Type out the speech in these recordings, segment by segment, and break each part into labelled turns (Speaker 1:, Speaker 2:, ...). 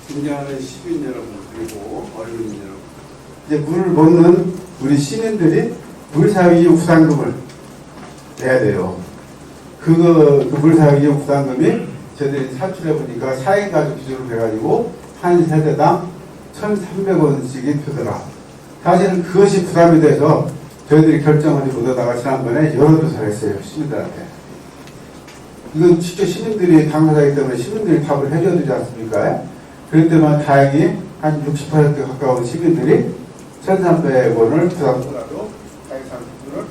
Speaker 1: 존경하는 시민 여러분 그리고 어린이 여러분, 이제 물을 먹는 우리 시민들이 물사용이용 부담금을 내야 돼요. 그 물사용이용 부담금이 저희들이 산출해 보니까 4인 가족 기준으로 해가지고 한 세대당 1,300원씩이 되더라. 사실은 그것이 부담이 돼서 저희들이 결정하지 못하다가 지난번에 여론조사를 했어요. 시민들한테. 이건 직접 시민들이 당사자이기 때문에 시민들이 답을 해줘야 되지 않습니까? 그랬더니 다행히 한 60% 가까운 시민들이 1,300원을 부담하더라도 자기 상품을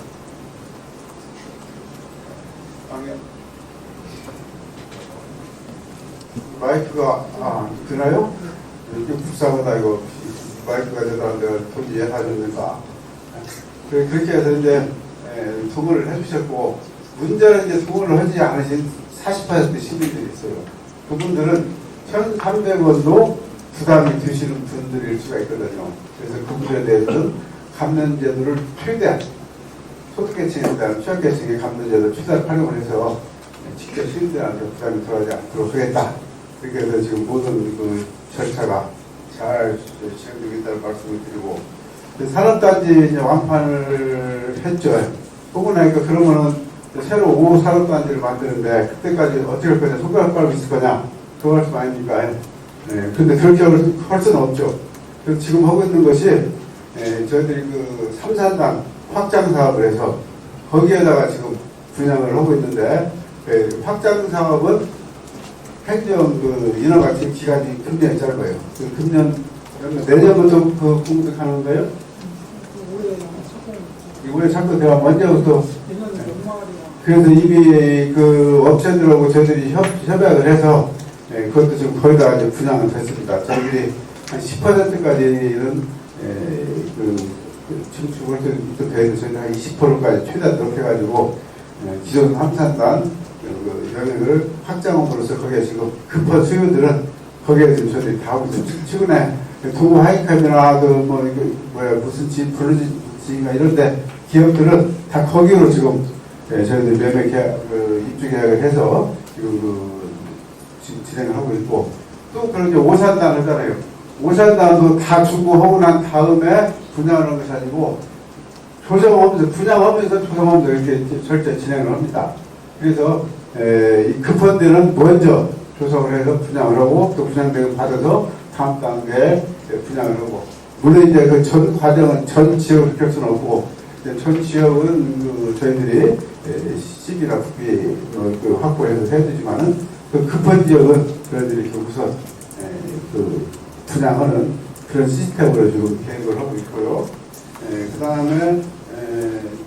Speaker 1: 마이크가 되나요? 이게 불쌍하다 이거. 마이크가 저들한테 돈 이해해 줍니까? 그렇게 해서 이제 동의를 해주셨고, 문제는 이제 동의를 하지 않으신 40% 시민들이 있어요. 그분들은 1,300원도 부담이 되시는 분들일 수가 있거든요. 그래서 그분에 대해서는 감면제도를 최대한 소득계층에 대한 취약계층의 감면제도를 최대한 활용을 해서 직접 시민들한테 부담이 들어가지 않도록 하겠다. 그렇게 해서 지금 모든 그 절차가 잘 진행되고 있다는 말씀을 드리고, 산업단지 이제 완판을 했죠. 보고 나니까 그러면은 새로 5 산업단지를 만드는데 그때까지 어떻게 할 거냐, 손가락 빨고 있을 거냐, 그 말씀 아닙니까? 네, 근데 그렇게 할 수는 없죠. 그래서 지금 하고 있는 것이 저희들이 그 삼산단 확장 사업을 해서 거기에다가 지금 분양을 하고 있는데, 확장 사업은 행정 그 인허가 기간이 금년이 짧아요. 그 금년 내년부터 그 공급하는 거예요? 올해 자꾸 내가 먼저부터. 그래서 이미 그 업체들하고 저희들이 협약을 해서 그것도 지금 거의 다 이제 분양은 됐습니다. 저희들이 한 10%까지는 증축을 돼서 저희는 한 20%까지 최대한 높여가지고 기존 함산단 영역을 확장함으로써 거기에 지금 급한 수요들은 거기에 지금 저희들이 다 하고 있습니다. 최근에 동부 하이캠이나 무슨 블루지인가 이런데 기업들은 다 거기로 지금 저희들이 매매 계약, 입주 계약을 해서 지금 진행을 하고 있고, 또 그런 이제 오산단 하잖아요. 오산단도 다 준공하고 난 다음에 분양하는 것이 아니고 조성하면서, 분양하면서 조성하면서 이렇게 절대 진행을 합니다. 그래서 이 급한 데는 먼저 조성을 해서 분양을 하고 또 분양대금 받아서 다음 단계에 분양을 하고, 물론 이제 그 전 과정은 전 지역을 할 수는 없고, 전 지역은 저희들이 시기나 국비 확보해서 해야 되지만은 그 급한 지역은 저희들이 우선 그 분양하는 그런 시스템으로 지금 계획을 하고 있고요. 그 다음에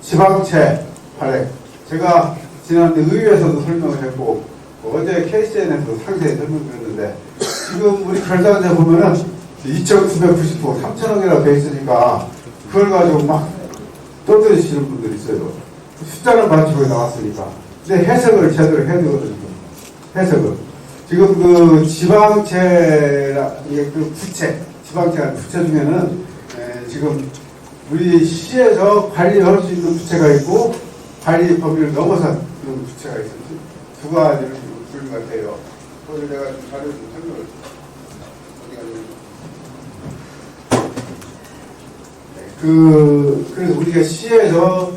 Speaker 1: 지방채 발행, 제가 지난해 의회에서도 설명을 했고 어제 KCN에서도 상세히 설명드렸는데, 지금 우리 결산세 보면은 2,990호 3,000억이라고 돼 있으니까 그걸 가지고 막 떠들으시는 분들이 있어요. 숫자는 맞추고 나왔으니까. 근데 해석을 제대로 해야 되거든요. 해석을. 지금 그 지방채, 이게 그 부채, 지방채 부채 중에는 지금 우리 시에서 관리할 수 있는 부채가 있고 관리 범위를 넘어선 그런 부채가 있어요. 두 가지를 지금 것 같아요. 그걸 내가 좀 자료 좀 설명을 어디 갔냐면, 그래서 우리가 시에서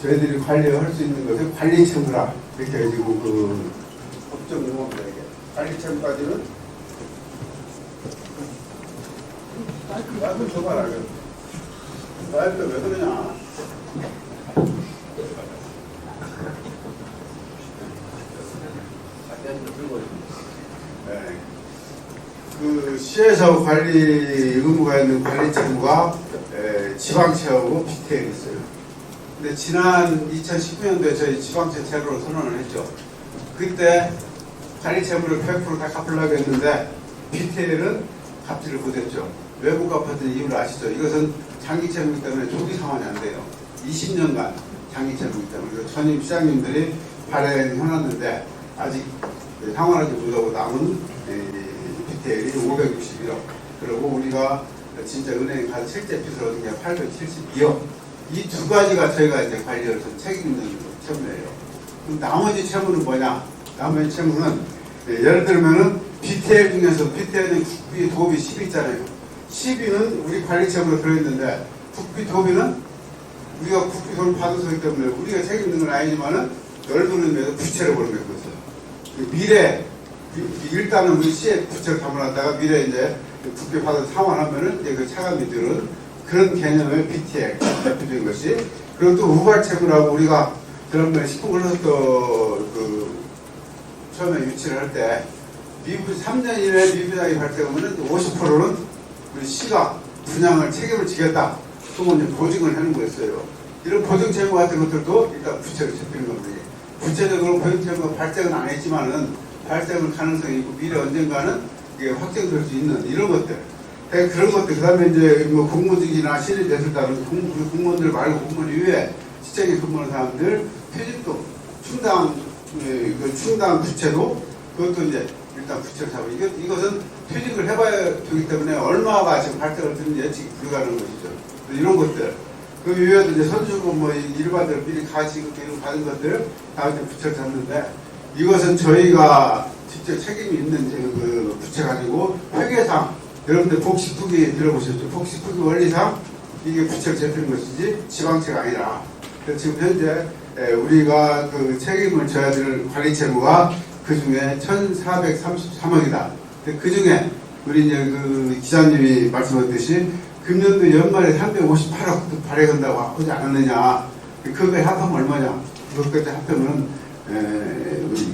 Speaker 1: 저희들이 관리할 수 있는 것을 관리채무라 이렇게 해가지고 그 법정 용어입니다. 이게 관리채무까지는 마이크 줘봐라. 마이크 왜 그러냐? 네. 그 시에서 관리 의무가 있는 관리채무가 지방채하고 비슷해 있어요. 근데 지난 2019년도에 저희 지방채 제로를 선언을 했죠. 그때 관리채무를 100% 다 갚으려고 했는데 BTL은 갚지를 못했죠. 왜 못 갚았던 이유를 아시죠? 이것은 장기채무이기 때문에 조기 상환이 안 돼요. 20년간 장기채무이기 때문에. 그래서 전임 시장님들이 발행해놨는데 아직 상환하지 못하고 남은 BTL이 561억. 그리고 우리가 진짜 은행에 가서 실제 빚을 얻은 게 872억. 이 두 가지가 저희가 이제 관리를 좀 책임있는 채무예요. 그럼 나머지 채무는 뭐냐? 나머지 채무는 예를 들면은 BTL BTL 중에서 BTL은 국비 도비 10이 있잖아요. 10위는 우리 관리체험으로 들어있는데 국비 도비는 우리가 국비 도를 받은 소기 때문에 우리가 책임있는 건 아니지만은 넓은 의미에서 부채를 보는 거죠. 미래 일단은 우리 시에 부채를 담아놨다가 미래 이제 국비 받은 상환하면은 이제 그 차감이 드는 그런 개념의 BTL 대표적인 것이. 그리고 또 우발채무라고 우리가 지난번에 10분 걸려서 그 처음에 유치를 할 때 미분 3년 이내에 미분양이 발생하면 50%는 우리 시가 분양을 책임을 지겠다. 또는 이제 보증을 하는 거였어요. 이런 보증 채무 같은 것들도 일단 부채로 잡히는 겁니다. 구체적으로 보증 채무가 발생은 안 했지만은 발생할 가능성이 있고 미래 언젠가는 이게 확정될 수 있는 이런 것들. 그런 것들. 그 다음에 이제 뭐 공무직이나 신입예술단은 공무원들 말고 공무원 이외에 시청에 근무하는 사람들 퇴직도 충당 부채도 그것도 이제 일단 부채를 잡아. 이것은 퇴직을 해봐야 되기 때문에 얼마가 지금 발생을 드는 예측이 불가능한 것이죠. 이런 것들. 그 이외에도 이제 선수금 뭐 일반들 미리 가지고 이런 받은 것들 다 이제 부채를 잡는데 이것은 저희가 직접 책임이 있는 그 부채 가지고 회계상 여러분들 복식투기 들어보셨죠? 복식투기 원리상 이게 부채를 잡히는 것이지 지방채가 아니라. 그래서 지금 현재 우리가 그 책임을 져야 될 관리 채무가 그 중에 1,433억이다. 그 중에 우리 이제 그 기자님이 말씀하셨듯이 금년도 연말에 358억 발행한다고 하지 않았느냐. 그거에 합하면 얼마냐. 그것까지 합하면 우리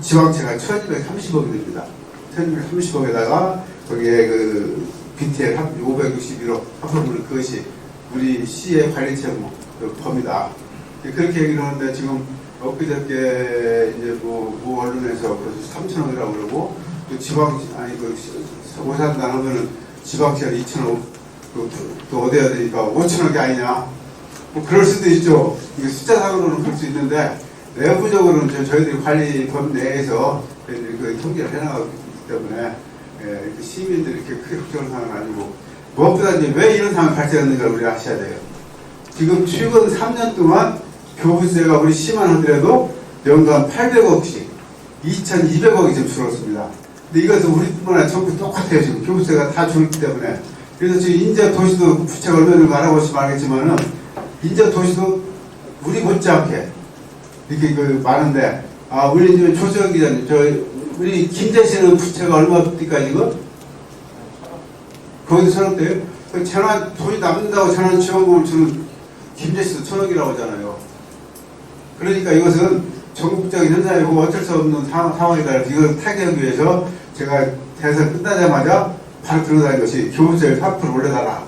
Speaker 1: 지방채가 1,230억이 됩니다. 1,230억에다가 거기에 그 BTL 561억 합하면 그것이 우리 시의 관리 채무 범위다. 그렇게 얘기를 하는데 지금 엊그저께 이제 뭐 언론에서 3천억이라고 그러고 또 오산단 하면은 지방채가 2천억 또 어디 해야 되니까 5천억이 아니냐. 뭐 그럴 수도 있죠. 이게 숫자상으로는 그럴 수 있는데 내부적으로는 저희들이 관리 범 내에서 그 통계를 해나가기 때문에 시민들이 이렇게 크게 걱정하는 상황은 아니고 무엇보다 이제 왜 이런 상황이 발생했는가를 우리가 아셔야 돼요. 지금 최근 3년 동안 교부세가 우리 시만 하더라도 연간 800억씩 2,200억이 지금 줄었습니다. 근데 이것은 우리뿐만 아니라 전부 똑같아요. 지금 교부세가 다 줄기 때문에. 그래서 지금 인제 도시도 부채가 얼마 정도 알아보시면 알겠지만은 인제 도시도 우리 못지않게 이렇게 그 많은데 우리 지금 조수영 기자님 우리 김제시는 부채가 얼마입니까 지금? 거기도 1,000억대요? 천안 돈이 남는다고 천안 지원금을 주는 김제시도 1,000억이라고 하잖아요. 그러니까 이것은 전국적인 현상이고 어쩔 수 없는 상황이다. 이걸 타개하기 위해서 제가 대선 끝나자마자 바로 들어다닌 것이 교부세를 3% 올려달라.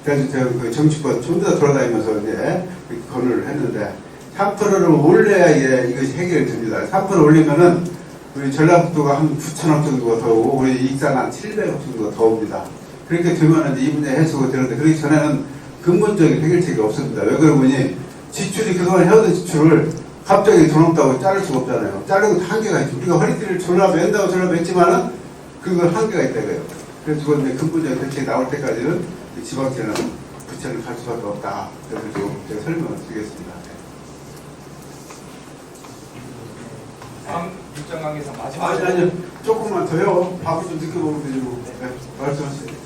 Speaker 1: 그래서 제가 그 정치권 좀 더 돌아다니면서 이제 건의를 했는데 3%를 올려야 이것이 해결이 됩니다. 3% 올리면은 우리 전라북도가 한 9천억 정도가 더 오고 우리 익산 한 700억 정도가 더 옵니다. 그렇게 되면은 이 문제 해소가 되는데 그러기 전에는 근본적인 해결책이 없습니다. 왜 그러니 지출이 그동안 해오던 지출을 갑자기 돈 없다고 자를 수가 없잖아요. 자르고 한계가 있죠. 우리가 허리띠를 졸라 맨다고 졸라 맸지만은 그건 한계가 있다고요. 그래서 그건 근본적인 해결책이 나올 때까지는 지방채는 부채를 갈 수밖에 없다. 그래서 좀 제가 설명을 드리겠습니다.
Speaker 2: 다음 일정 강의에서 마지막.
Speaker 1: 아니요. 조금만 더요. 밥을 좀 늦게 먹으면 되지 뭐. 네, 말씀하세요.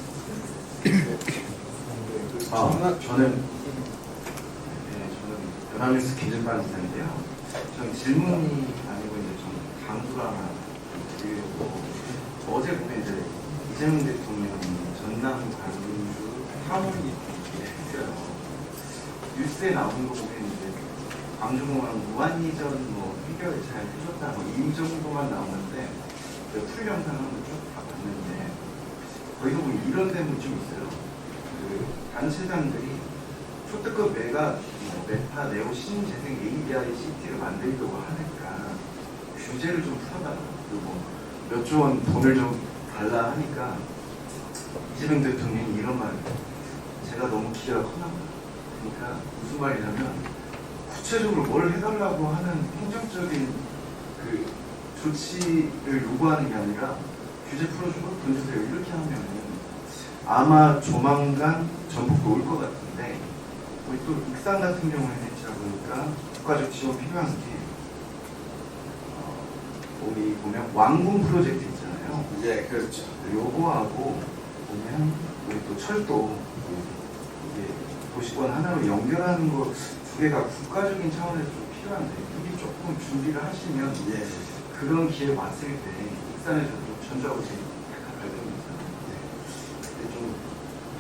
Speaker 3: 저는 연합뉴스 김진반 기자인데요. 저는 질문이 아니고 이제 좀 강조를 하나 드리려고 어제 보면 이제 이재명 대통령이 전남 광주 사무이 했어요. 뉴스에 나오는 거 보면 이제 광주공항 무한이전 뭐 해결 잘 해줬다 뭐 이 정도만 나오는데 풀 영상을 쭉 다 봤는데 거기서 보면 이런 데는 좀 있어요. 그 단체장들이 초특급 메가 메타 네오 신재생 ADI-CT를 만들려고 하니까 규제를 좀 풀어달라. 그리고 몇 조 원 돈을 좀 달라 하니까 이재명 대통령이 이런 말을 제가 너무 기대가 컸나봐요. 그러니까 무슨 말이냐면 구체적으로 뭘 해달라고 하는 행정적인 그 조치를 요구하는 게 아니라 규제 풀어주고 돈 주세요 이렇게 하면은 아마 조만간 전북도 올 것 같은데 우리 또 익산 같은 경우에는 제가 보니까 국가적 지원 필요한 게 우리 보면 왕궁 프로젝트 있잖아요.
Speaker 1: 예, 그렇죠.
Speaker 3: 요거하고 보면 우리 또 철도 이게 도시권 하나로 연결하는 거 두 개가 국가적인 차원에서 좀 필요한데 미리 조금 준비를 하시면
Speaker 1: 예.
Speaker 3: 그런 기회 왔을 때 익산에서도 전주하고 제일 약간 발전입니다. 좀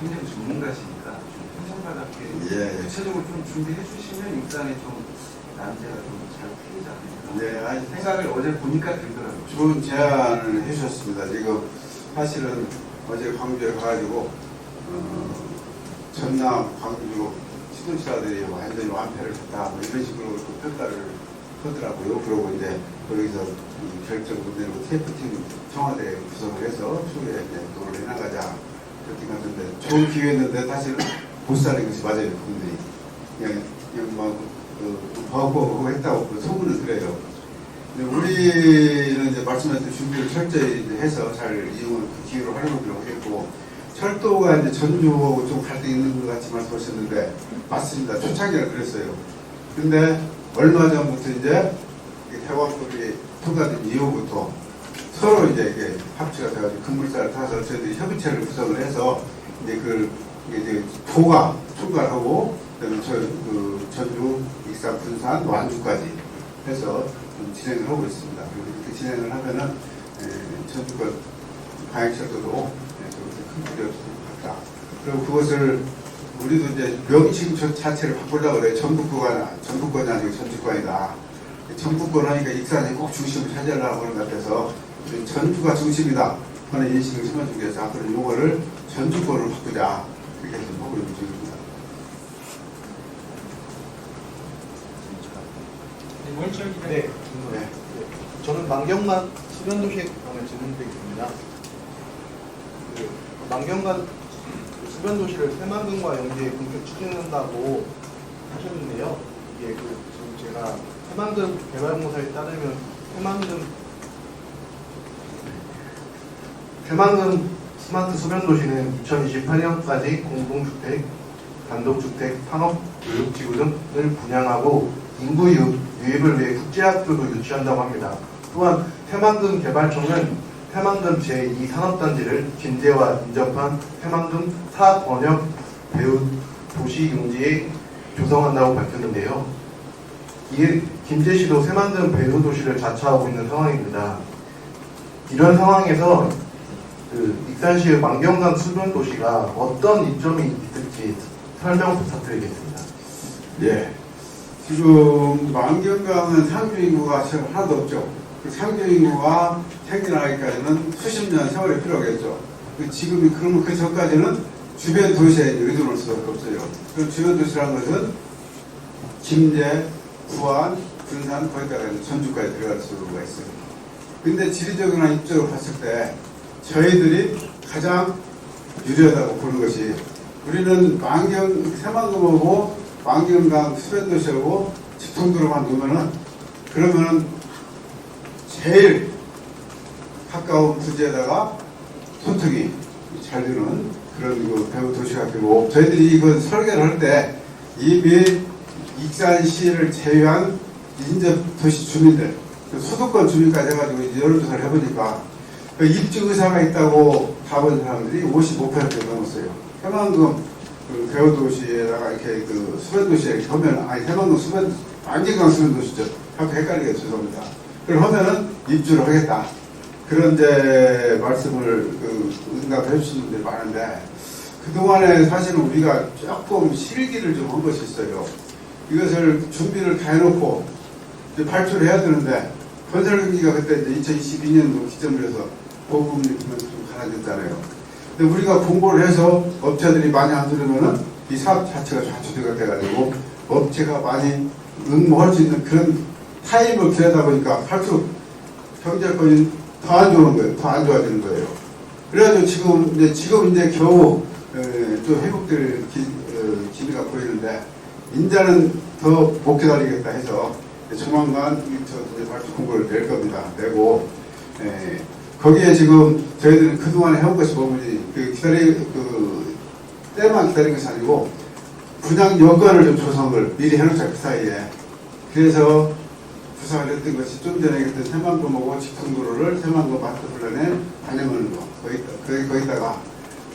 Speaker 3: 행정 전문가시니까 좀 행정가답게
Speaker 1: 예.
Speaker 3: 구체적으로 좀 준비해 주시면 익산에 좀 난제가 좀 잘 풀리지 않을까.
Speaker 1: 네, 아니,
Speaker 3: 생각을 어제 보니까 들더라고요.
Speaker 1: 좋은 제안을 해주셨습니다. 지금 사실은 어제 광주에 가가지고 전남, 광주 시도지사들이 완전히 완패를 했다 뭐 이런 식으로 또 평가를 하더라고요. 그러고 이제 거기서 결정을 내고 TF팀 청와대 구성을 해서 추후에 이제 노를 해나가자 그렇게 갔는데 좋은 기회였는데 사실은 못 사는 것이 맞아요. 국민들이 그냥 뭐 버거버거 했다고 그 소문을 들어요. 근데 우리는 이제 말씀하신 준비를 철저히 이제 해서 잘 이용을 그 기회로 활용하도록 하겠고, 철도가 이제 전주하고 좀 갈등이 있는 것 같이 말씀하셨는데 맞습니다. 초창기에 그랬어요. 근데 얼마 전부터 이제 대화법이 통과된 이후부터 서로 이제 이게 합치가 돼가지고 급물살을 타서 저희들이 협의체를 구성을 해서 이제 이제 도가 총괄하고 그다음에 전주, 익산, 군산, 완주까지 해서 좀 진행을 하고 있습니다. 그리고 이렇게 진행을 하면은 전주권 방역철도도 큰 문제 없을 것 같다. 그리고 그것을 우리도 이제 명칭 자체를 바꾸려고 그래요. 전북권이 아니고 전주권이다. 전북권 하니까 익산이 꼭 중심을 차지하려고 하는 것 같아서 전주가 중심이다 하는 인식을 심어주기 위해서 앞으로 용어를 전주권으로 바꾸자. 그렇게 해서 보고 있는 중입니다.
Speaker 2: 네.
Speaker 1: 네.
Speaker 4: 저는 만경관 수변도시에 관한 질문도 있습니다. 만경관 수변도시를 새만금과 연계해 본격 추진한다고 하셨는데요. 이게 지금 제가 새만금 개발공사에 따르면 새만금 스마트 수변도시는 2028년까지 공동주택, 단독주택, 산업, 교육지구 등을 분양하고 인구 유입을 위해 국제학교도 유치한다고 합니다. 또한 새만금 개발청은 새만금 제2산업단지를 김제와 인접한 새만금 사번역 배후 도시용지에 조성한다고 밝혔는데요. 이에 김제시도 새만금 배후 도시를 자처하고 있는 상황입니다. 이런 상황에서 익산시의 만경강 수변도시가 어떤 이점이 있을지 설명 부탁드리겠습니다.
Speaker 1: 예. 지금 만경강은 상주 인구가 하나도 없죠. 그 상주 인구가 생겨나기까지는 수십 년 세월이 필요하겠죠. 그러면 그 전까지는 주변 도시에 의존할 수밖에 없어요. 그 주변 도시라는 것은 김제, 부안, 군산, 거기다가 전주까지 들어갈 수가 있어요. 근데 지리적이나 입적으로 봤을 때 저희들이 가장 유리하다고 보는 것이, 우리는 새만금하고 만경강 수변도시하고 직통도로만 놓으면은, 그러면은 제일 가까운 부지에다가 손톱이 잘 되는 그런 배후 도시가 되고, 저희들이 이거 설계를 할 때 이미 익산시를 제외한 인접 도시 주민들, 수도권 주민까지 해가지고 여론조사를 해보니까 입주 의사가 있다고 답한 사람들이 55% 넘었어요. 새만금 배후 도시에다가 이렇게 수변도시에 이렇게 하면, 새만금 만경강 수변도시죠. 자꾸 헷갈리게 죄송합니다. 그걸 하면은 입주를 하겠다. 그런 이제 말씀을 응답해 주시는 분들이 많은데, 그동안에 사실은 우리가 조금 실기를 좀 한 것이 있어요. 이것을 준비를 다 해놓고 이제 발표를 해야 되는데, 건설경기가 그때 이제 2022년도 기점으로 해서 보급금리 좀 가라앉았잖아요. 근데 우리가 공고를 해서 업체들이 많이 안 들으면은 이 사업 자체가 좌초대가 돼가지고 업체가 많이 응모할 수 있는 그런 타임을 기다리다 보니까 할수록 경제권이 더 안 좋은 거예요. 더 안 좋아지는 거예요. 그래가지고 지금 이제 겨우 좀 회복될 기미가 보이는데, 인자는 더 못 기다리겠다 해서 조만간 이제 발표 공고를 낼 겁니다. 내고, 거기에 지금 저희들이 그동안에 해온 것이 뭐지, 때만 기다린 것이 아니고 분양 여건을 좀 조성을 미리 해놓자, 그 사이에. 그래서 구상을 했던 것이 좀 전에 얘기했던 새만금하고 직통도로를 새만금 마스터플랜에 반영하는 거.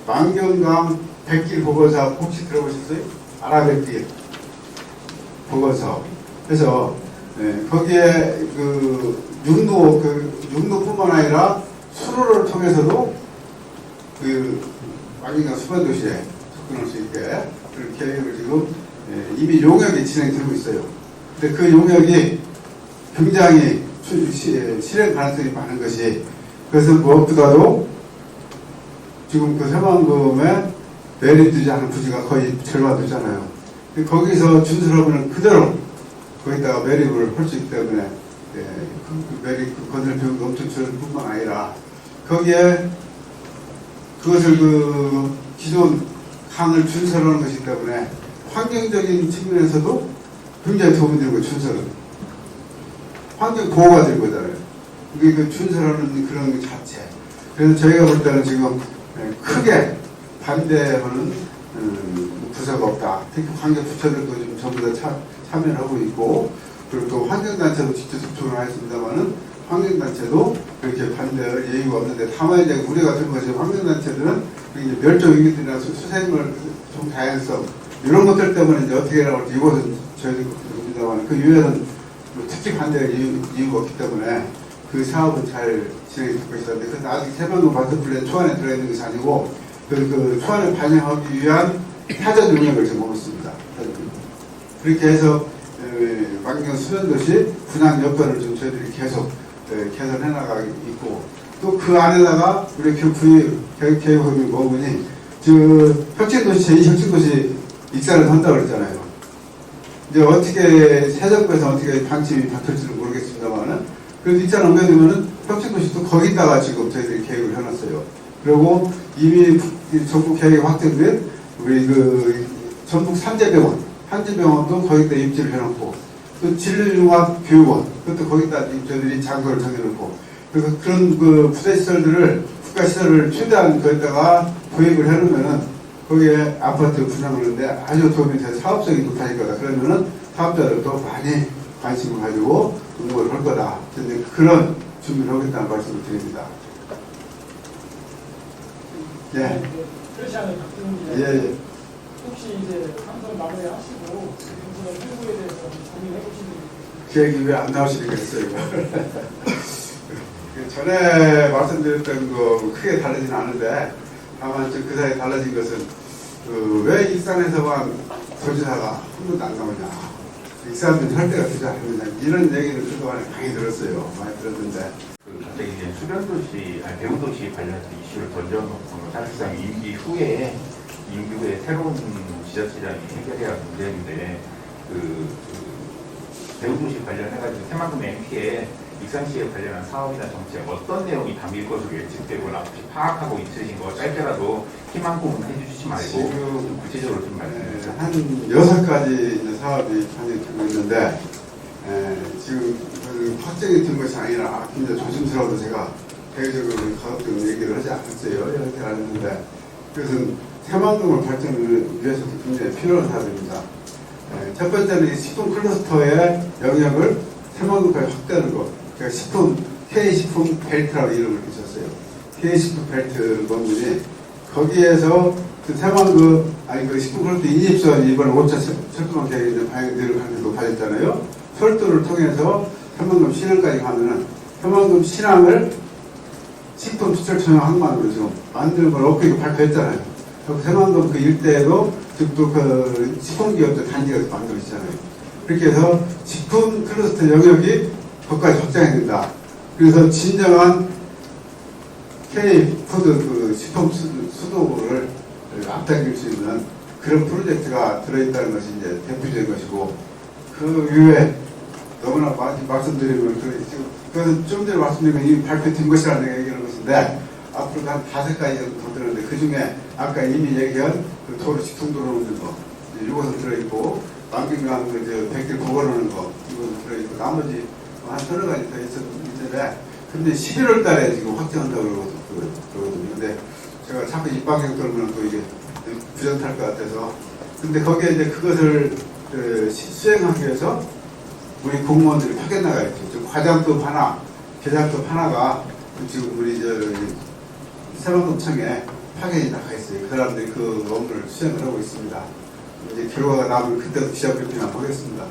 Speaker 1: 만경강 백길 보건사 혹시 들어보셨어요? 아라백길 보건사. 그래서 거기에 육로뿐만 아니라 수로를 통해서도 만경강 수변도시에 접근할 수 있게 그런 계획을 지금 이미 용역이 진행되고 있어요. 근데 그 용역이 굉장히 실행 가능성이 많은 것이, 그래서 무엇보다도 지금 그 새만금에 매립되지 않은 부지가 거의 절반 되잖아요. 거기서 준설하면 그대로 거기다가 매립을 할 수 있기 때문에 매립 건설 비용도 엄청 줄을 뿐만 아니라 거기에 그것을 기존 강을 준설하는 것이기 때문에 환경적인 측면에서도 굉장히 도움이 되고, 준설은 환경 보호가 될 거잖아요. 그게 준설하는 그런 것 자체. 그래서 저희가 볼 때는 지금 크게 반대하는 부서가 없다. 특히 환경 부처들도 지금 전부 다 참여를 하고 있고, 그리고 또 환경단체도 직접 접촉을 하였습니다만은 환경단체도 그렇게 반대할 이유가 없는데, 다만 이제 우리 같은 것이 환경단체들은 멸종위기들이나 수생물 좀 다양성 이런 것들 때문에 이제 어떻게 하라고 할지 이것은 저희도 그렇습니다만 그 이외에는 특히 반대할 이유가 없기 때문에 그 사업은 잘 진행될 것이다. 그래서 아직 새만금 마스터플랜 초안에 들어있는 것이 아니고 그 초안을 반영하기 위한 사전 용역을 지금 하고 있습니다. 그렇게 해서 만경 수변도시 분양 여건을 좀 저희들이 계속 개선해 나가고 있고, 또 그 안에다가 우리 계획법이 뭐니 혁신도시 제2혁신도시 익산을 한다고 그랬잖아요. 이제 어떻게 새 정부에서 어떻게 방침이 바뀔지는 모르겠습니다만은 그래도 익산 옮겨두면은 혁신도시도 거기다가 지금 저희들이 계획을 해놨어요. 그리고 이미 정부 계획이 확정된 우리 전북 산재병원, 한재병원도 거기다 입지를 해놓고, 또 진료융합교육원, 그것도 거기다 저희들이 장소를 정해놓고, 그래서 그런 부대시설들을, 국가시설을 최대한 거기다가 도입을 해놓으면은 거기에 아파트 분양하는데 아주 도움이 돼서 사업성이 높아질 거다. 그러면은 사업자들도 많이 관심을 가지고 응모를 할 거다. 그런 준비를 하겠다는 말씀을 드립니다. 예.
Speaker 2: 그렇지 않은 박근혜
Speaker 1: 예.
Speaker 2: 혹시 이제 방송 마무리하시고 정부의 행보에 대해서 고민해 보시는
Speaker 1: 계획이 왜 안 나오시겠어요? 전에 말씀드렸던 거 크게 다르진 않은데, 다만 그 사이에 달라진 것은 왜 익산에서만 도지사가 한 번도 안 나오냐, 익산은 혈대가 되지 않느냐, 이런 얘기를 그동안에 많이 들었어요. 많이 들었는데
Speaker 5: 갑자기 이제 수변도시, 배후도시 관련해서 이슈를 던져놓고 사실상 임기 후에 새로운 지자체장이 해결해야 할 문제인데, 배후도시 관련해가지고 새만금 MP에 익산시에 관련한 사업이나 정책 어떤 내용이 담길 것으로 예측되고 혹시 파악하고 있으신 거 짧게라도 희망고문 해주시지 말고 좀 구체적으로 좀 말씀해 주세요.
Speaker 1: 한 6가지 사업이 planning 되고 있는데, 지금 확정이 된 것이 아니라 굉장히 조심스러워도 제가 대외적으로 가급적 얘기를 하지 않았어요. 이렇게 하는데, 그것은 새만금을 발전을 위해서도 굉장히 필요한 사업입니다. 첫 번째는 식품 클러스터의 영역을 새만금까지 확대하는 것. 제가 K식품 벨트라고 이름을 붙였어요. K식품 벨트 건물이 거기에서 새만금, 식품 클러스터 인입선 이번에 5차 철도망 계획이 방향대로 가는 게 높아졌잖아요. 철도를 통해서 새만금 신항까지 가면은 새만금 신항을 식품 수출 전용 항만으로 지금 만드는 걸 업계가 발표했잖아요. 새만금 그 일대에도 지금 또 식품기업들 단지가 만들어지잖아요. 그렇게 해서 식품 클러스터 영역이 거기까지 확장해야 된다. 그래서 진정한 K푸드 식품 수도를 앞당길 수 있는 그런 프로젝트가 들어있다는 것이 이제 대표적인 것이고, 그 이후에 너무나 많이 말씀드리면 그것은 좀 전에 말씀드린 이미 발표된 것이라는 얘기하는 것인데, 앞으로 한 5가지 정도 더 들었는데, 그 중에 아까 이미 얘기한 도로 직통도로 오는 거, 이것은 들어있고, 만경강 백길 복원하는 거, 이것은 들어있고, 나머지 한 서너 가지 더 있는데, 근데 11월 달에 지금 확정한다고 그러거든요. 근데 제가 자꾸 입방향 돌면 또 이게 부정탈 것 같아서, 근데 거기에 이제 그것을 수행하기 위해서 우리 공무원들이 파견 나가야죠. 과장급 하나, 계장급 하나가 지금 우리 새만금청에 파견이 나가 있어요. 그 사람들이 그 업무를 수행을 하고 있습니다. 이제 결과가 나오면 그때부터 기자 브리핑 한번 하겠습니다.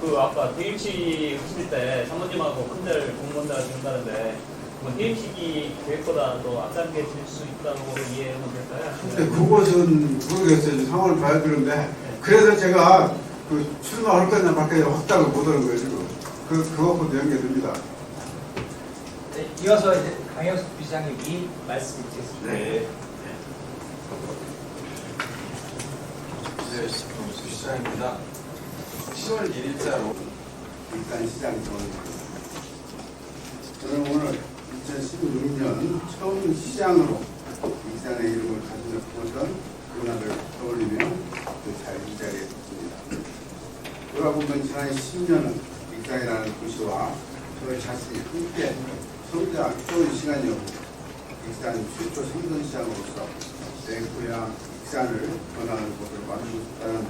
Speaker 6: 그 아까 대입식 하실 때 사모님하고 큰절 공무원들 준다는데 그건 대입식이 계획보다 더 앞당겨질 수 있다는 거를 이해하면 될까요?
Speaker 1: 근데 그것은 모르겠어요. 상황을 봐야 되는데 그래서 제가 그 출마할 거냐 말 거냐 확답을 못하는 거예요 지금. 그것과도 연결됩니다.
Speaker 7: 네, 이어서 이제 강영숙 비서장님이 말씀 드리겠습니다.
Speaker 3: 네. 시장입니다. 10월 1일자로
Speaker 1: 일단 시장 저는 오늘 2016년 처음 시장으로 익산의 이름을 가져왔던 문화를 떠올리며 이 자리에 있습니다. 돌아보면 지난 10년은 익산이라는 도시와 저희 자신이 함께 성장해온 시간이었고 익산 최초 생선시장으로서 내 고향 익산을 변화하는 곳을 만들고 싶다는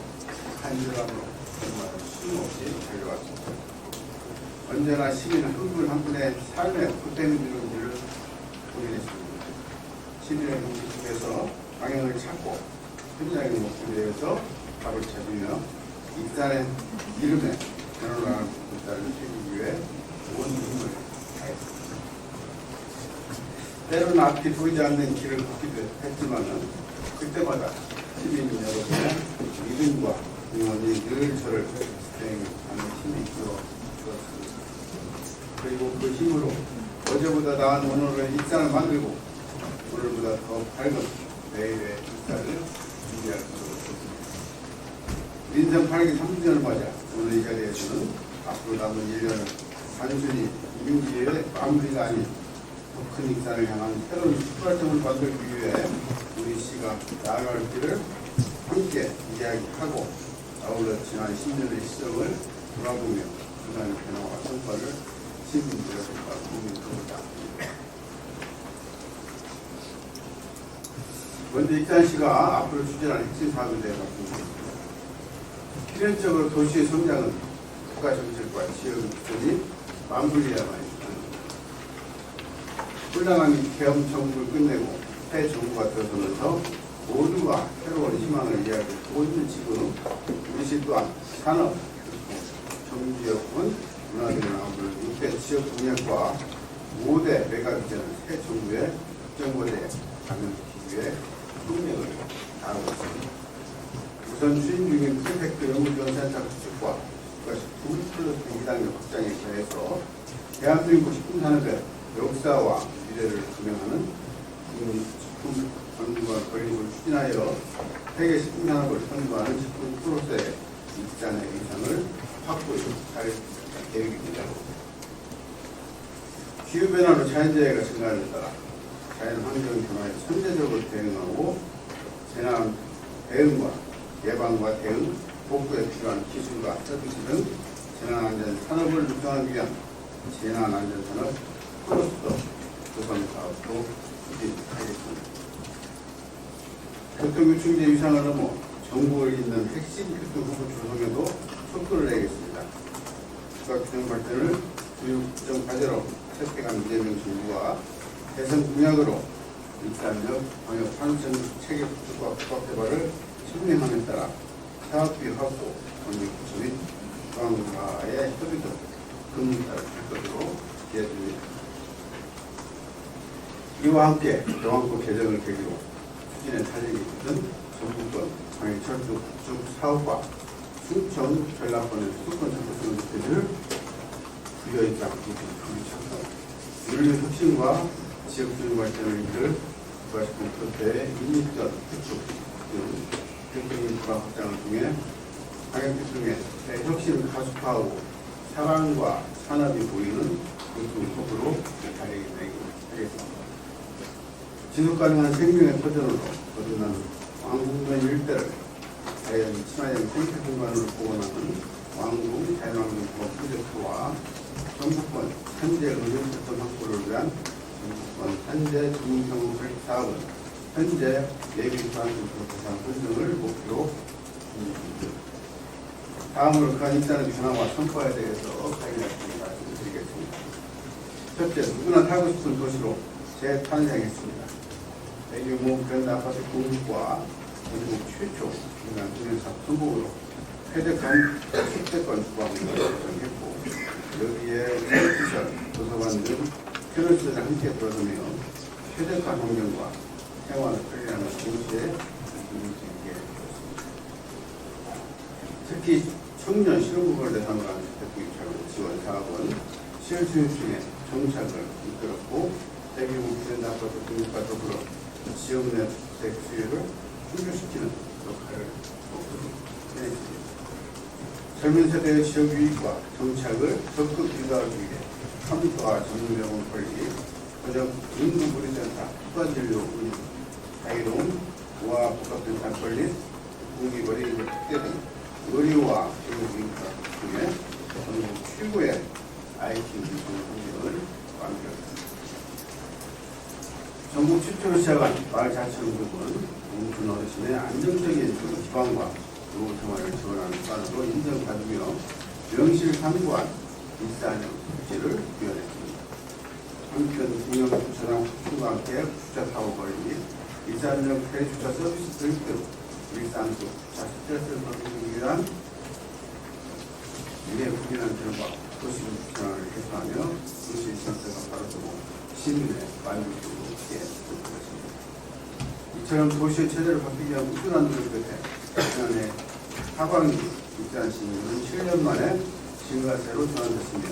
Speaker 1: 간절함으로 정말 쉼없이 달려왔습니다. 언제나 시민 한 분 한 분의 삶의 보탬이 되는 일을 고민했습니다. 시민의 동기 속에서 방향을 찾고 현장의 목표에 대해서 답을 찾으며 익산의 이름에 변화하는 곳을 세우기 위해 온 힘을 다했습니다. 때로는 앞이 보이지 않는 길을 걷기도 했지만은 그때마다 시민 여러분의 믿음과 응원이 늘 저를 수행하는 힘이 되어주었습니다. 그리고 그 힘으로 어제보다 나은 오늘의 익산을 만들고 오늘보다 더 밝은 내일의 익산을 준비할 수 있습니다. 민정 8기 3주년을 맞아 오늘 이 자리에서는 앞으로 남은 1년을 단순히 임기의 마무리가 아닌 더 큰 익산을 향한 새로운 출발점을 만들기 위해 우리 시가 나아갈 길을 함께 이야기하고 아울러 지난 10년의 시정을 돌아보며 그간의 변화와 성과를 시민들과 국민들과 먼저 익산시가 앞으로 추진할 핵심 사업에 대해 말씀드리겠습니다. 필연적으로 도시의 성장은 국가 정책과 지역 발전이 맞물려야만 합니다. 훌륭한 계엄 정부를 끝내고 새 정부가 들어서면서 모두가 새로운 희망을 이야기하고 있는 지금 우리 시 또한 산업, 정지역은 문화재를 아우르는 6대 지역 공약과 5대 메가비전을 새 정부의 국정거대에 반영시키기 위해 협력을 다하고 있습니다. 우선 추진 중인 프로젝트 연구지원센터 구축과 국가식품 플러스 경기당의 확장에 대해서 대한민국 식품산업의 역사와 미래를 규명하는 국민식품 전문가 권리를 추진하여 세계 식품산업을 선도하는 식품 프로세스의 익산의 의상을 확고히 할 계획입니다. 기후변화로 자연재해가 증가하는 따라 자연환경 변화에 선제적으로 대응하고 재난 대응과 예방과 대응, 복구에 필요한 기술과 서비스 등 재난안전 산업을 육성하기 위한 재난안전산업 플러스 조성 사업도 추진하겠습니다. 교통교통제 위상을 넘어 전국을 잇는 핵심 교통후보 조성에도 속도를 내겠습니다. 국가균형 발전을 교육정 과제로 채택한 이재명 정부와 대선 공약으로 익산역 방역 환경 체계 구축과 국가 개발을 실행함에 따라 사업비 확보, 경기 구축 및 중앙과의 협의도 근무자를 할 것으로 기대됩니다. 이와 함께 영안법 개정을 계기로 추진에 달리고 있는 전국권 방해철도 구축 사업과 충청 전라권의 수도권 장소성 대비를 부여있지 않고 부딪혀서 인류 혁신과 지역주의 발전을 이끌 국가식품 프로세스의 인립전 구축 등 교통인프라 확장을 통해 방역교통의 혁신을 가속화하고 사랑과 산업이 보이는 교통법으로 달리겠습니다. 지속가능한 생명의 터전으로 거듭나는 왕궁면 일대를 자연 친화적 생태 공간으로 복원하는 왕궁 자연환경 보호 프로젝트와 전북권 산재 의료패턴 확보를 위한 전북권 산재 전문경험 사업은 현재 예비 프랑스 대상 선정을 목표로 준비됩니다. 다음으로 그 익산의 변화와 성과에 대해서 설명을 말씀드리겠습니다. 첫째, 누구나 살고 싶은 도시로 재탄생했습니다. 대규모 브랜드 아파트 공급과 전국 최초 인간 동행사 성공으로 쾌적한 숙대권 주방을 구성했고 여기에 시설, 도서관 등 새로운 시설을 함께 들어서며 최적화 환경과 생활을 편리하는 동시에 이룰 수 있게 되었습니다. 특히 청년 실업급여를 대상으로 한 주택구입 지원 사업은 실수요층의 정착을 이끌었고 대규모 브랜드 아파트 공급과 더불어 지역 내 주택 수요를 충족시키는 역할을 해냈습니다. 젊은 세대의 지역 유입과 정착을 적극 유도하기 위해 컴퓨터와 전문병원 관리, 번역 응급의료센터, 수반진료 운영, 자유로운 우와 복합센터 관리, 공기거리 특대 등 의료와 교육 인프라 등의 전국 최고의 IT 기술 환경을 완결했습니다. 전국 최초로 시작한 마을 자치연구소는 농촌 어르신의 안정적인 기반과 노후 생활을 지원하는 수단으로 인정받으며 명실상부한 일산형 복지를 구현했습니다. 한편 공영주차장 확충과 함께 주차 타워 건립, 일산형 폐주차 서비스 도입 등 일산 속 주차 스트레스를 떨어뜨리기 위한 미래 국민한 결과 도시 주차를 해소하며 도시 전체가 바로서고 시민의 만족도를 높게 높였습니다. 이처럼 도시의 체제를 바뀌기 위한 꾸준한 노력 끝에 지난해 하반기 일산 시민은 7년 만에 증가세로 전환됐으며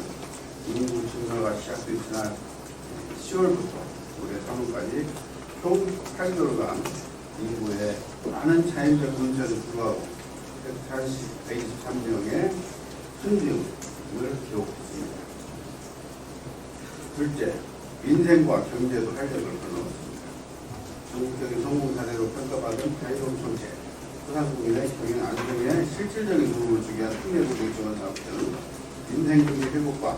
Speaker 1: 인구 증가가 시작된 지난 10월부터 올해 3월까지 총 8개월간 인구의 많은 차이적 문제를 불구하고 123명의 순증을 기록했습니다. 둘째, 민생과 경제도 활력을 불러왔습니다. 전국적인 성공 사례로 평가받은 자유로운 정책, 소상공인의 경영 안정에 실질적인 도움을 주기 위한 특례도시 지원 사업들은 민생 경제 회복과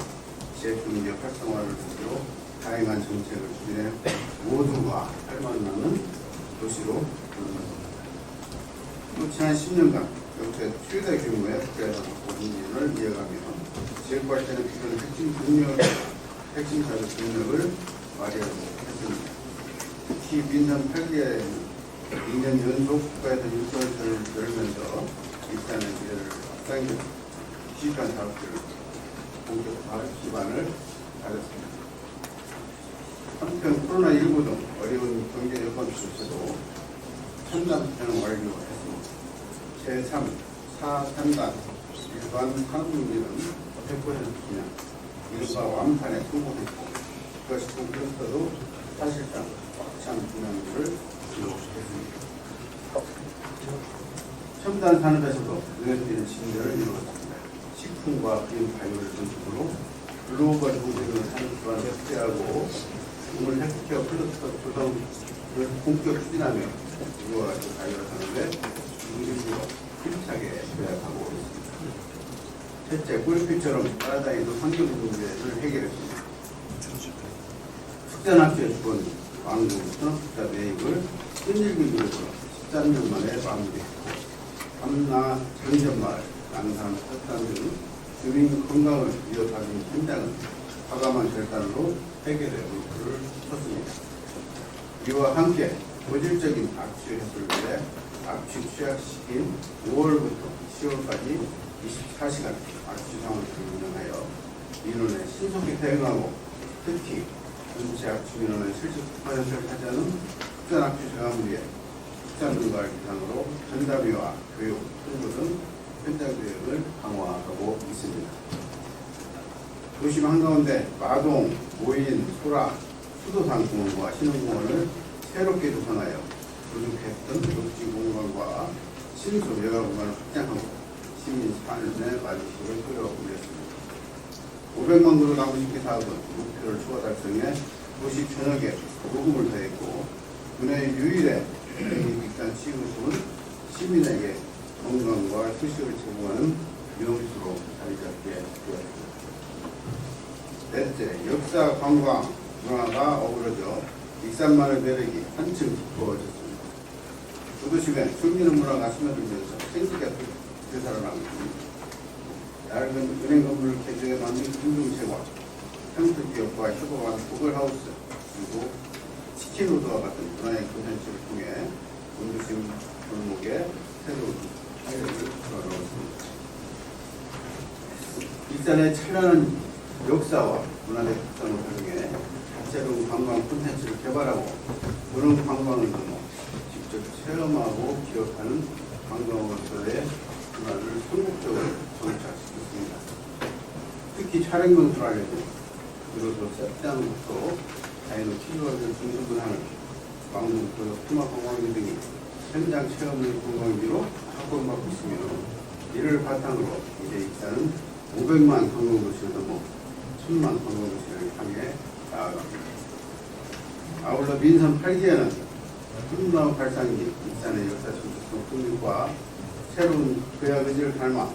Speaker 1: 지역 경제 활성화를 목표로 다양한 정책을 추진해 모두가 할만하는 도시로 만들었습니다. 또 지난 10년간 역대 최대 규모의 국가에서 공진을 이어가며 지역 발전의 기존 핵심 자료 능력을 발휘하고 했습니다. 특히 민선 8개에는 2년 연속 국가에서 유선을 열면서 일산의 미래를 앞당겨 시집한 사업들을 본격화 기반을 다졌습니다. 한편 코로나19 등 어려운 경제 여건 속에서도 첨단 부처는 완료했습니다. 제3, 4, 3단 일반 한국민은 100% 그냥 이른바 완판에 성공했고 그것이 공표했어도 사실상 꽉찬 분양률을 기록했습니다. 첨단 산업에서도 눈에 띄는 진전을 이루었습니다. 식품과 그린 바이오를 중심으로 글로벌 동생을 산업 기반을 확대하고 국물 헬스케어 플러스 조성을 본격 추진하며 이와 같은 바이오 산업에 중심으로 힘차게 도약하고 있습니다. 셋째, 골프처럼 따라다니는 환경 문제를 해결했습니다. 숙자납치의 주건 왕궁 산업투자 매입을 끈질긴 노력으로 13년 만에 마무리했고 밤나 전전마을, 양산, 석산 등 주민 건강을 위협하는 현장은 과감한 결단으로 해결의 목표를 쳤습니다. 이와 함께 고질적인 악취 해소를 위해 악취 취약시킨 5월부터 10월까지 24시간 악취 상황을 운영하여 민원에 신속히 대응하고 특히 전체 악취 민원의 70%를 차지하는 특단 악취 저감을 위해 특단 능가를 기반으로 전담회와 교육, 홍보 등 현장 교육을 강화하고 있습니다. 도심 한가운데 마동, 모인, 소라, 수도산 공원과 신흥공원을 새롭게 조성하여 부족했던 녹지공원과 신소 여가공간을 확장하고 시민 삶의 만족도를 끌어올렸습니다. 500만 그루 나무심기 사업은 목표를 초과 달성해 도시 전역에 요금을 더했고 국내 유일의 국립익산 치유소는 시민에게 건강과 휴식을 제공하는 명소로 자리 잡게 되었습니다. 넷째, 역사, 관광, 문화가 어우러져 익산마을 매력이 한층 깊어졌습니다. 도도시에 숨기는 문화가 스며들면서 생기가 되살아나고 있습니다. 얇은 은행 건물 개조에 만든 공동체와 형투기업과 협업한 구글하우스 그리고 치킨우드와 같은 문화의 콘텐츠를 통해 원주심 골목에 새로운 활력을 불어넣었습니다. 익산의 찬란한 역사와 문화의 특성을 활용해 다채로운 관광 콘텐츠를 개발하고 그런 관광을 넘어 직접 체험하고 기억하는 관광업소의 문화를 성공적으로 정착시켰습니다. 특히 촬영 건설하려고 그리고 세트장부터 자연의 치료를 중심으로 하는 광동도 테마 관광지 등이 현장 체험의 관광지로 확보받고 있으며 이를 바탕으로 이제 익산은 500만 관광도시를 넘어 1000만 관광도시를 향해 나아갑니다. 아울러 민선 8기에는 흠나무 발상기 익산의 역사 정체성 풍립과 새로운 그야 의지를 담아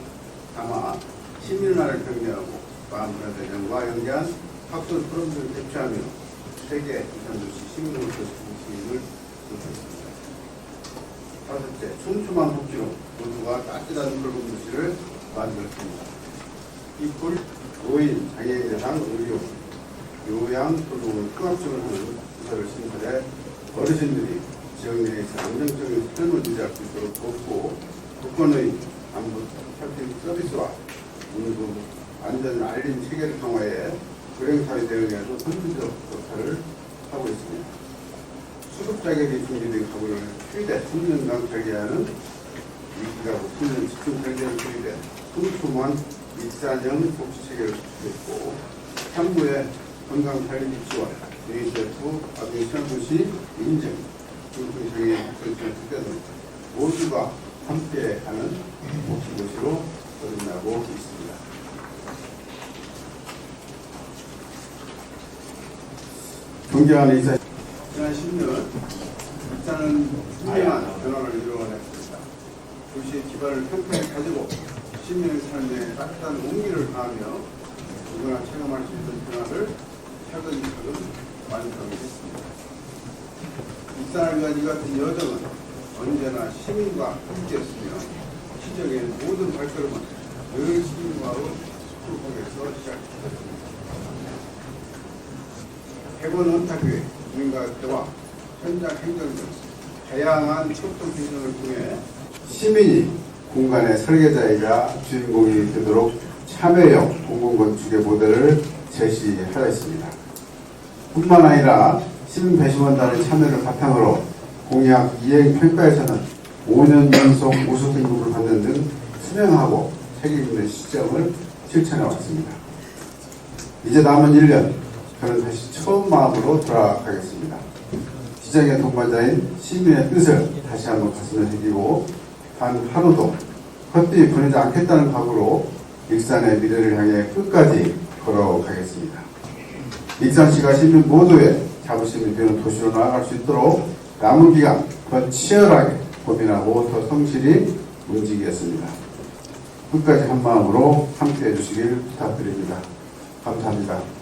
Speaker 1: 시민문화를 경계하고 마음문화대전과 연계한 학술 프로그램을 개최하며 세계 이산도시 시민으로서 중심을 높였습니다. 다섯째, 촘촘한 복지로 모두가 따뜻한 붉은 도시를 만들었습니다. 이불, 노인, 장애인 대상, 의료, 요양, 돌봄을 통합적으로 하는 시설을 신설해 어르신들이 지역 내에서 안정적인 삶을 유지할 수 있도록 돕고 국권의 안보 살필 서비스와 운송, 안전 알림 체계를 강화해 불행사회 대응에도 선두적 역할을 하고 있습니다. 수급 자격이 준비된 가구를 최대 3년간 관리하는 위기가구 3년 집중 관리를 준비된 촘촘한 익산형 복지체계를 구축했고 상부의 건강관리비 지원, UNICEF, 아동시설도시 인증, 중증장애인 학생지원 특대 등 모두가 함께하는 복지도시로 거듭나고 있습니다. 존경하는 이사, 지난 10년 익산은 분명한 변화를 이루어냈습니다. 도시의 기반을 팽팽히 가지고 시민의 삶에 따뜻한 온기를 가하며 누구나 체감할 수 있는 변화를 차근차근 완성했습니다. 익산을 위한 이 같은 여정은 언제나 시민과 함께였으며 시정의 모든 발걸음은 늘 시민과의 소통에서 시작됐습니다. 해본 헌탁교회, 주민과 대화, 현장 행정 등 다양한 협동 행정을 통해 시민이 공간의 설계자이자 주인공이 되도록 참여형 공공건축의 모델을 제시하였습니다. 뿐만 아니라 시민 배심원단의 참여를 바탕으로 공약 이행 평가에서는 5년 연속 우수 등급을 받는 등 투명하고 책임있는 시점을 실천해 왔습니다. 이제 남은 1년 저는 다시 처음 마음으로 돌아가겠습니다. 지정의 동반자인 시민의 뜻을 다시 한번 가슴에 새기고 단 하루도 헛되이 보내지 않겠다는 각오로 익산의 미래를 향해 끝까지 걸어가겠습니다. 익산시가 시민 모두의 자부심이 되는 도시로 나아갈 수 있도록 남은 기간 더 치열하게 고민하고 더 성실히 움직이겠습니다. 끝까지 한마음으로 함께해 주시길 부탁드립니다. 감사합니다.